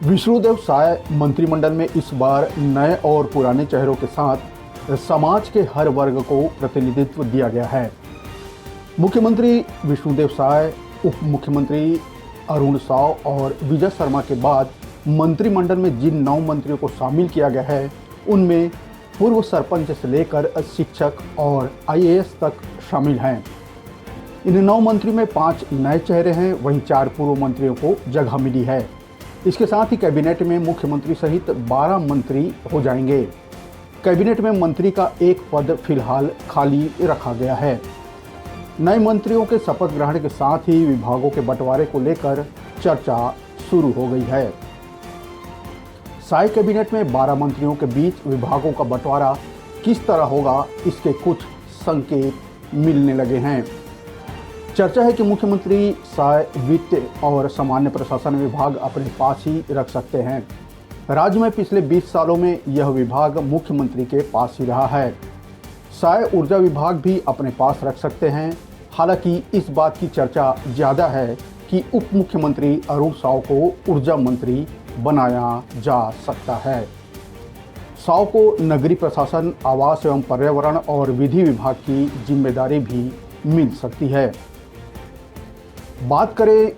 विष्णुदेव साय मंत्रिमंडल में इस बार नए और पुराने चेहरों के साथ समाज के हर वर्ग को प्रतिनिधित्व दिया गया है। मुख्यमंत्री विष्णुदेव साय, उप मुख्यमंत्री अरुण साव और विजय शर्मा के बाद मंत्रिमंडल में जिन 9 मंत्रियों को शामिल किया गया है, उनमें पूर्व सरपंच से लेकर शिक्षक और IAS तक शामिल हैं। इन 9 मंत्रियों में 5 नए चेहरे हैं, वहीं 4 पूर्व मंत्रियों को जगह मिली है। इसके साथ ही कैबिनेट में मुख्यमंत्री सहित 12 मंत्री हो जाएंगे। कैबिनेट में मंत्री का एक पद फिलहाल खाली रखा गया है। नए मंत्रियों के शपथ ग्रहण के साथ ही विभागों के बंटवारे को लेकर चर्चा शुरू हो गई है। साय कैबिनेट में 12 मंत्रियों के बीच विभागों का बंटवारा किस तरह होगा, इसके कुछ संकेत मिलने लगे हैं। चर्चा है कि मुख्यमंत्री साय वित्त और सामान्य प्रशासन विभाग अपने पास ही रख सकते हैं। राज्य में पिछले 20 सालों में यह विभाग मुख्यमंत्री के पास ही रहा है। साय ऊर्जा विभाग भी अपने पास रख सकते हैं। हालांकि इस बात की चर्चा ज़्यादा है कि उप मुख्यमंत्री अरुण साव को ऊर्जा मंत्री बनाया जा सकता है। साव को नगरीय प्रशासन, आवास एवं पर्यावरण और विधि विभाग की जिम्मेदारी भी मिल सकती है। बात करें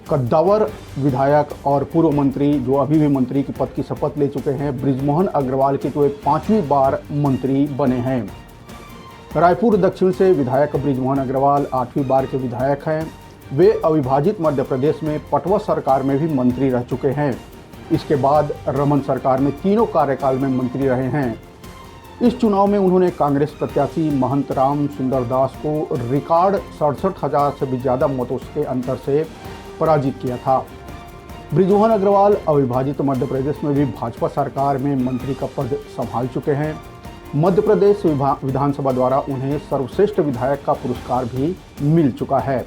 कद्दावर विधायक और पूर्व मंत्री जो अभी भी मंत्री के पद की शपथ ले चुके हैं, बृजमोहन अग्रवाल की, तो 5वीं बार मंत्री बने हैं। रायपुर दक्षिण से विधायक बृजमोहन अग्रवाल 8वीं बार के विधायक हैं। वे अविभाजित मध्य प्रदेश में पटवा सरकार में भी मंत्री रह चुके हैं। इसके बाद रमन सरकार में तीनों कार्यकाल में मंत्री रहे हैं। इस चुनाव में उन्होंने कांग्रेस प्रत्याशी महंत राम सुंदर दास को रिकॉर्ड 67,000 से भी ज़्यादा मतों के अंतर से पराजित किया था। बृजमोहन अग्रवाल अविभाजित मध्य प्रदेश में भी भाजपा सरकार में मंत्री का पद संभाल चुके हैं। मध्य प्रदेश विधानसभा द्वारा उन्हें सर्वश्रेष्ठ विधायक का पुरस्कार भी मिल चुका है।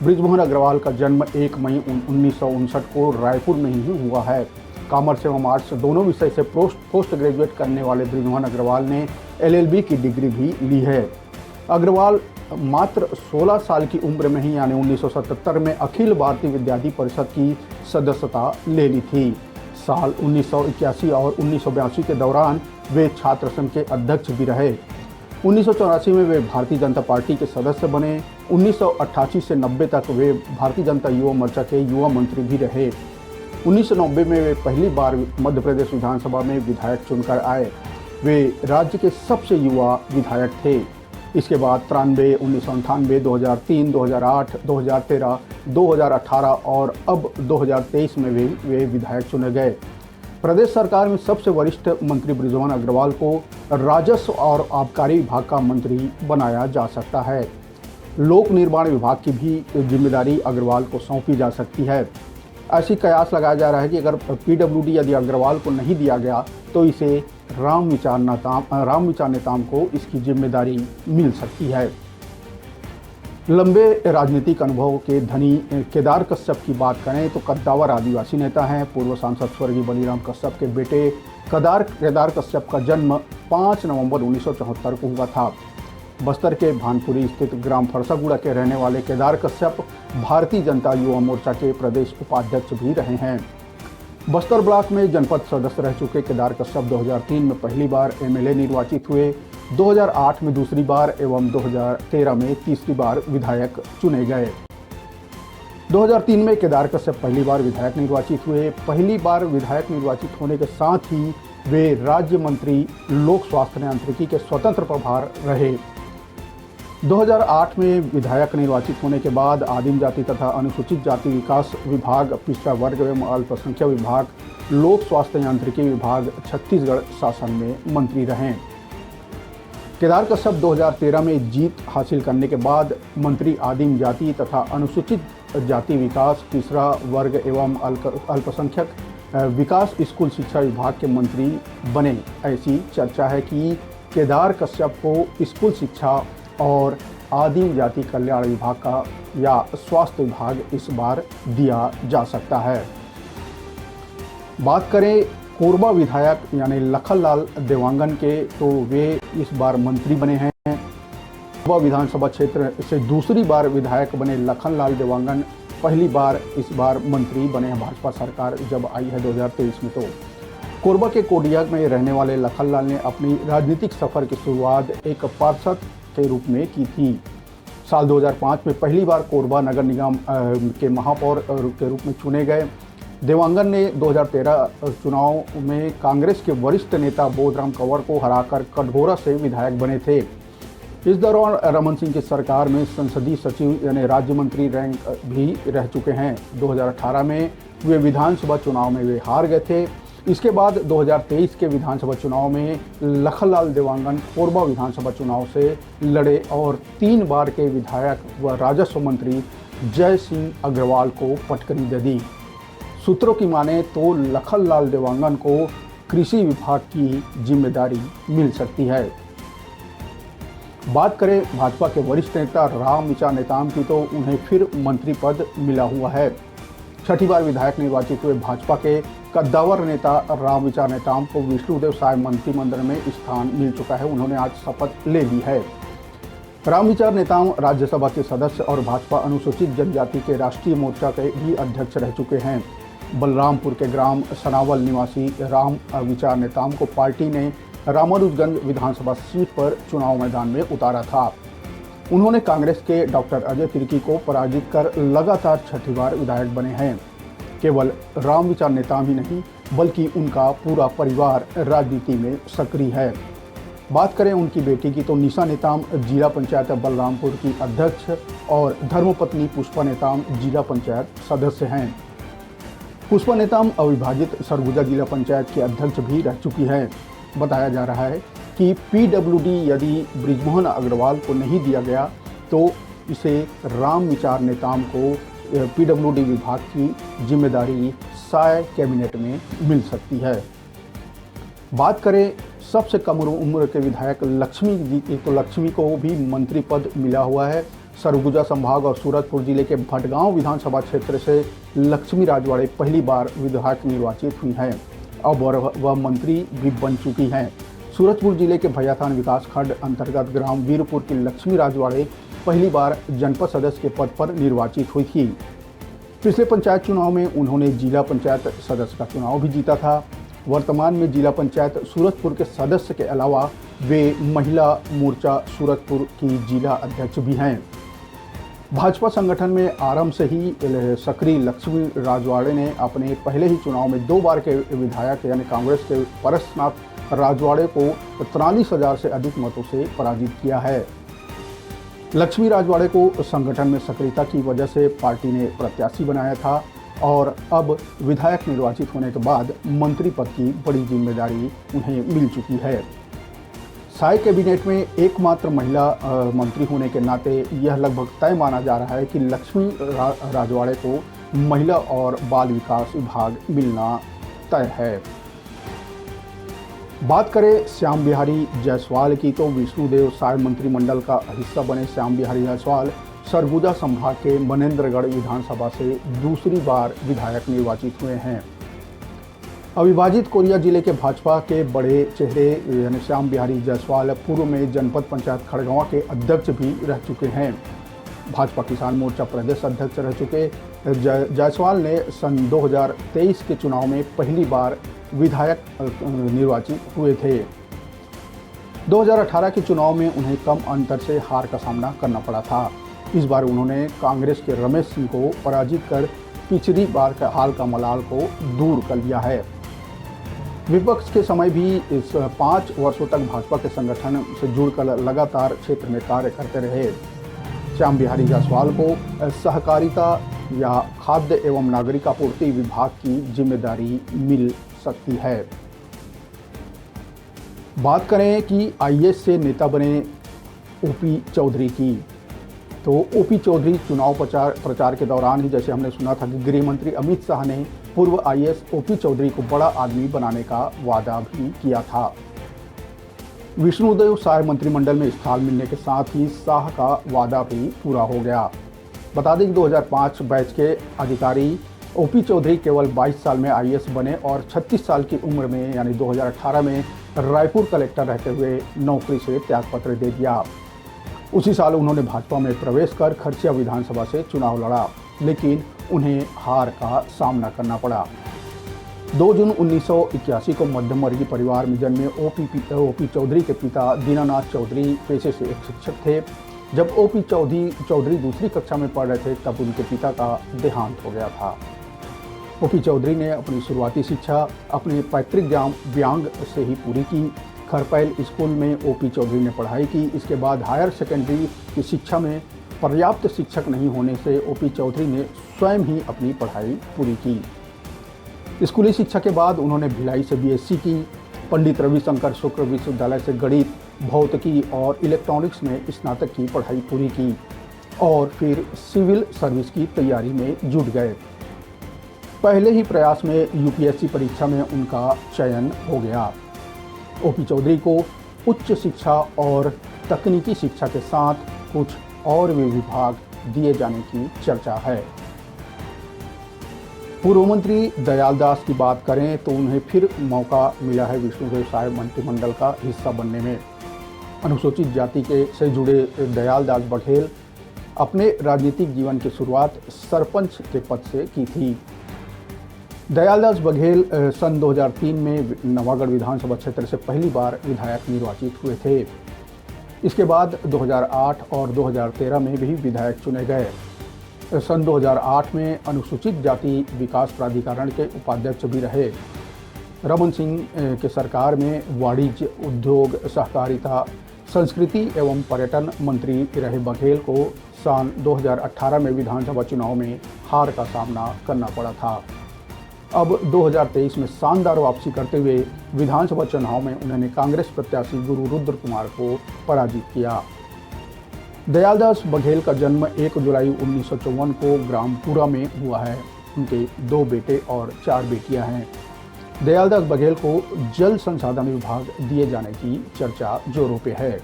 बृजमोहन अग्रवाल का जन्म 1 मई 1959 को रायपुर में ही हुआ है। कॉमर्स एवं आर्ट्स दोनों विषय से पोस्ट ग्रेजुएट करने वाले बृजमोहन अग्रवाल ने LLB की डिग्री भी ली है। अग्रवाल मात्र 16 साल की उम्र में ही यानी 1977 में अखिल भारतीय विद्यार्थी परिषद की सदस्यता ले ली थी। साल 1981 और 1982 के दौरान वे छात्र संघ के अध्यक्ष भी रहे। 1984 में वे भारतीय जनता पार्टी के सदस्य बने। 1988 से 90 तक वे भारतीय जनता युवा मोर्चा के युवा मंत्री भी रहे। 1990 में वे पहली बार मध्य प्रदेश विधानसभा में विधायक चुनकर आए। वे राज्य के सबसे युवा विधायक थे। इसके बाद 93, 1998, 2003, 2008, 2013, 2018 और अब 2023 में वे विधायक चुने गए। प्रदेश सरकार में सबसे वरिष्ठ मंत्री बृजमोहन अग्रवाल को राजस्व और आबकारी विभाग का मंत्री बनाया जा सकता है। लोक निर्माण विभाग की भी जिम्मेदारी अग्रवाल को सौंपी जा सकती है। ऐसी कयास लगाया जा रहा है कि अगर PWD यदि अग्रवाल को नहीं दिया गया तो इसे रामविचार नेताम को इसकी जिम्मेदारी मिल सकती है। लंबे राजनीतिक अनुभव के धनी केदार कश्यप की बात करें तो कद्दावर आदिवासी नेता हैं। पूर्व सांसद स्वर्गीय बलिराम कश्यप के बेटे केदार कश्यप का जन्म 5 नवंबर 1974 को हुआ था। बस्तर के भानपुरी स्थित ग्राम फरसागुड़ा के रहने वाले केदार कश्यप भारतीय जनता युवा मोर्चा के प्रदेश उपाध्यक्ष भी रहे हैं। बस्तर ब्लॉक में जनपद सदस्य रह चुके केदार कश्यप 2003 में पहली बार MLA निर्वाचित हुए, 2008 में दूसरी बार एवं 2013 में तीसरी बार विधायक चुने गए। 2003 में केदार कश्यप पहली बार विधायक निर्वाचित हुए। पहली बार विधायक निर्वाचित होने के साथ ही वे राज्य मंत्री लोक स्वास्थ्य यांत्रिकी के स्वतंत्र प्रभार रहे। 2008 में विधायक निर्वाचित होने के बाद आदिम जाति तथा अनुसूचित जाति विकास विभाग, पिछड़ा वर्ग एवं अल्पसंख्यक विभाग, लोक स्वास्थ्य यांत्रिकी विभाग, छत्तीसगढ़ शासन में मंत्री रहे। केदार कश्यप 2013 में जीत हासिल करने के बाद मंत्री आदिम जाति तथा अनुसूचित जाति विकास, पिछड़ा वर्ग एवं अल्पसंख्यक विकास स्कूल शिक्षा विभाग के मंत्री बने। ऐसी चर्चा है कि केदार कश्यप को स्कूल शिक्षा और आदिम जाति कल्याण विभाग का या स्वास्थ्य विभाग इस बार दिया जा सकता है। बात करें कोरबा विधायक यानी लखनलाल देवांगन के, तो वे इस बार मंत्री बने हैं। कोरबा विधानसभा क्षेत्र से दूसरी बार विधायक बने लखनलाल देवांगन पहली बार इस बार मंत्री बने हैं। भाजपा सरकार जब आई है 2023 में, तो कोरबा के कोडिया में रहने वाले लखनलाल ने अपनी राजनीतिक सफर की शुरुआत एक पार्षद के रूप में की थी। साल 2005 में पहली बार कोरबा नगर निगम के महापौर के रूप में चुने गए। देवांगन ने 2013 चुनाव में कांग्रेस के वरिष्ठ नेता बोधराम कंवर को हराकर कटघोरा से विधायक बने थे। इस दौरान रमन सिंह की सरकार में संसदीय सचिव यानी राज्य मंत्री रैंक भी रह चुके हैं। 2018 में वे विधानसभा चुनाव में वे हार गए थे। इसके बाद 2023 के विधानसभा चुनाव में लखनलाल देवांगन कोरबा विधानसभा चुनाव से लड़े और 3 बार के विधायक व राजस्व मंत्री जय सिंह अग्रवाल को पटकनी दे दी। सूत्रों की माने तो लखनलाल देवांगन को कृषि विभाग की जिम्मेदारी मिल सकती है। बात करें भाजपा के वरिष्ठ नेता रामविचार नेताम की, तो उन्हें फिर मंत्री पद मिला हुआ है। 6ठी बार विधायक निर्वाचित हुए भाजपा के कद्दावर नेता रामविचार नेताम को विष्णुदेव साय मंत्रिमंडल में स्थान मिल चुका है। उन्होंने आज शपथ ले ली है। रामविचार नेताम राज्यसभा के सदस्य और भाजपा अनुसूचित जनजाति के राष्ट्रीय मोर्चा के भी अध्यक्ष रह चुके हैं। बलरामपुर के ग्राम सनावल निवासी राम विचार नेताम को पार्टी ने रामानुजगंज विधानसभा सीट पर चुनाव मैदान में उतारा था। उन्होंने कांग्रेस के डॉक्टर अजय तिर्की को पराजित कर लगातार 6ठी बार विधायक बने हैं। केवल रामविचार नेताम ही नहीं बल्कि उनका पूरा परिवार राजनीति में सक्रिय है। बात करें उनकी बेटी की, तो निशा नेताम जिला पंचायत बलरामपुर की अध्यक्ष और धर्मपत्नी पुष्पा नेताम जिला पंचायत सदस्य हैं। पुष्पा नेताम अविभाजित सरगुजा जिला पंचायत की अध्यक्ष भी रह चुकी है। बताया जा रहा है कि पीडब्ल्यूडी यदि बृजमोहन अग्रवाल को नहीं दिया गया तो इसे रामविचार नेताम को पीडब्ल्यूडी विभाग की जिम्मेदारी साय कैबिनेट में मिल सकती है। बात करें सबसे कम उम्र के विधायक लक्ष्मी जी की, तो लक्ष्मी को भी मंत्री पद मिला हुआ है। सरगुजा संभाग और सूरजपुर जिले के भटगांव विधानसभा क्षेत्र से लक्ष्मी राजवाड़े पहली बार विधायक निर्वाचित हुई हैं। अब वह मंत्री भी बन चुकी हैं। सूरजपुर जिले के भैयाथान विकासखंड अंतर्गत ग्राम वीरपुर की लक्ष्मी राजवाड़े पहली बार जनपद सदस्य के पद पर निर्वाचित हुई थी। पिछले पंचायत चुनाव में उन्होंने जिला पंचायत सदस्य का चुनाव भी जीता था। वर्तमान में जिला पंचायत सूरजपुर के सदस्य के अलावा वे महिला मोर्चा सूरजपुर की जिला अध्यक्ष भी हैं। भाजपा संगठन में आरंभ से ही सक्रिय लक्ष्मी राजवाड़े ने अपने पहले ही चुनाव में 2 बार के विधायक यानी कांग्रेस के परसनाथ राजवाड़े को 43,000 से अधिक मतों से पराजित किया है। लक्ष्मी राजवाड़े को संगठन में सक्रियता की वजह से पार्टी ने प्रत्याशी बनाया था और अब विधायक निर्वाचित होने के बाद मंत्री पद की बड़ी जिम्मेदारी उन्हें मिल चुकी है। साय कैबिनेट में एकमात्र महिला मंत्री होने के नाते यह लगभग तय माना जा रहा है कि लक्ष्मी राजवाड़े को महिला और बाल विकास विभाग मिलना तय है। बात करें श्याम बिहारी जायसवाल की, तो विष्णुदेव साय मंत्रिमंडल का हिस्सा बने श्याम बिहारी जायसवाल सरगुजा संभाग के मनेंद्रगढ़ विधानसभा से दूसरी बार विधायक निर्वाचित हुए हैं। अविभाजित कोरिया जिले के भाजपा के बड़े चेहरे यानी श्याम बिहारी जायसवाल पूर्व में जनपद पंचायत खड़गवां के अध्यक्ष भी रह चुके हैं। भाजपा किसान मोर्चा प्रदेश अध्यक्ष रह चुके जायसवाल ने सन 2023 के चुनाव में पहली बार विधायक निर्वाचित हुए थे। 2018 के चुनाव में उन्हें कम अंतर से हार का सामना करना पड़ा था। इस बार उन्होंने कांग्रेस के रमेश सिंह को पराजित कर पिछली बार के हाल का मलाल को दूर कर लिया है। विपक्ष के समय भी इस 5 वर्षों तक भाजपा के संगठन से जुड़कर लगातार क्षेत्र में कार्य करते रहे। श्याम बिहारी जायसवाल को सहकारिता या खाद्य एवं नागरिक आपूर्ति विभाग की जिम्मेदारी मिल सकती है। बात करें कि आईएएस से नेता बने ओपी चौधरी की, तो ओपी चौधरी चुनाव प्रचार के दौरान ही जैसे हमने सुना था कि गृह मंत्री अमित शाह ने पूर्व आईएएस ओपी चौधरी को बड़ा आदमी बनाने का वादा भी किया था। विष्णुदेव साय मंत्रिमंडल में स्थान मिलने के साथ ही शाह का वादा भी पूरा हो गया। बता दें कि 2005 बैच के अधिकारी ओपी चौधरी केवल 22 साल में आईएएस बने और 36 साल की उम्र में यानी 2018 में रायपुर कलेक्टर रहते हुए नौकरी से त्यागपत्र दे दिया। उसी साल उन्होंने भाजपा में प्रवेश कर खरसिया विधानसभा से चुनाव लड़ा, लेकिन उन्हें हार का सामना करना पड़ा। 2 जून 1981 को मध्यम वर्गीय परिवार में जन्मे ओपी चौधरी के पिता दीनानाथ चौधरी पेशे से एक शिक्षक थे। जब ओपी चौधरी दूसरी कक्षा में पढ़ रहे थे तब उनके पिता का देहांत हो गया था। ओपी चौधरी ने अपनी शुरुआती शिक्षा अपने पैतृक गांव व्यांग से ही पूरी की। खरपैल स्कूल में ओपी चौधरी ने पढ़ाई की। इसके बाद हायर सेकेंडरी की शिक्षा में पर्याप्त शिक्षक नहीं होने से ओपी चौधरी ने स्वयं ही अपनी पढ़ाई पूरी की। स्कूली शिक्षा के बाद उन्होंने भिलाई से बीएससी की। पंडित रविशंकर शुक्ल विश्वविद्यालय से गणित, भौतिकी और इलेक्ट्रॉनिक्स में स्नातक की पढ़ाई पूरी की और फिर सिविल सर्विस की तैयारी में जुट गए। पहले ही प्रयास में यूपीएससी परीक्षा में उनका चयन हो गया। ओपी चौधरी को उच्च शिक्षा और तकनीकी शिक्षा के साथ कुछ और भी विभाग दिए जाने की चर्चा है। पूर्व मंत्री दयाल दास की बात करें तो उन्हें फिर मौका मिला है विष्णुदेव साय मंत्रिमंडल का हिस्सा बनने में। अनुसूचित जाति से जुड़े दयाल दास बघेल अपने राजनीतिक जीवन की शुरुआत सरपंच के पद से की थी। दयालदास बघेल सन 2003 में नवागढ़ विधानसभा क्षेत्र से पहली बार विधायक निर्वाचित हुए थे। इसके बाद 2008 और 2013 में भी विधायक चुने गए। सन 2008 में अनुसूचित जाति विकास प्राधिकरण के उपाध्यक्ष भी रहे। रमन सिंह के सरकार में वाणिज्य, उद्योग, सहकारिता, संस्कृति एवं पर्यटन मंत्री रहे बघेल को सन 2018 में विधानसभा चुनाव में हार का सामना करना पड़ा था। अब 2023 में शानदार वापसी करते हुए विधानसभा चुनाव में उन्होंने कांग्रेस प्रत्याशी गुरु रुद्र कुमार को पराजित किया। दयालदास बघेल का जन्म 1 जुलाई 1954 को ग्रामपुरा में हुआ है। उनके 2 बेटे और 4 बेटियां हैं। दयालदास बघेल को जल संसाधन विभाग दिए जाने की चर्चा जोरों पे है।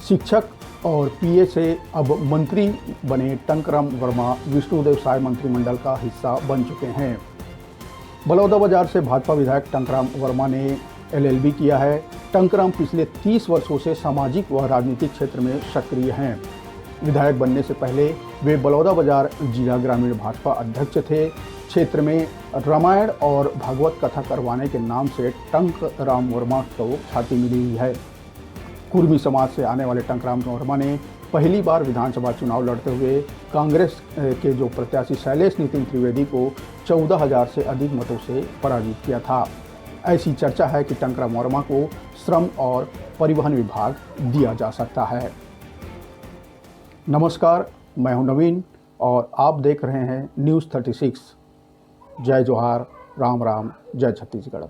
शिक्षक और पीए से अब मंत्री बने टंकराम वर्मा विष्णुदेव साय मंत्रिमंडल का हिस्सा बन चुके हैं। बलौदाबाजार से भाजपा विधायक टंकराम वर्मा ने एलएलबी किया है। टंकराम पिछले 30 वर्षों से सामाजिक व राजनीतिक क्षेत्र में सक्रिय हैं। विधायक बनने से पहले वे बलौदाबाजार जिला ग्रामीण भाजपा अध्यक्ष थे। क्षेत्र में रामायण और भागवत कथा करवाने के नाम से टंकराम वर्मा को ख्याति मिली हुई है। कुर्मी समाज से आने वाले टंकराम वर्मा ने पहली बार विधानसभा चुनाव लड़ते हुए कांग्रेस के जो प्रत्याशी शैलेश नितिन त्रिवेदी को 14,000 से अधिक मतों से पराजित किया था। ऐसी चर्चा है कि टंकराम वर्मा को श्रम और परिवहन विभाग दिया जा सकता है। नमस्कार, मैं हूं नवीन और आप देख रहे हैं न्यूज़ 36। जय जोहार, राम राम, जय छत्तीसगढ़।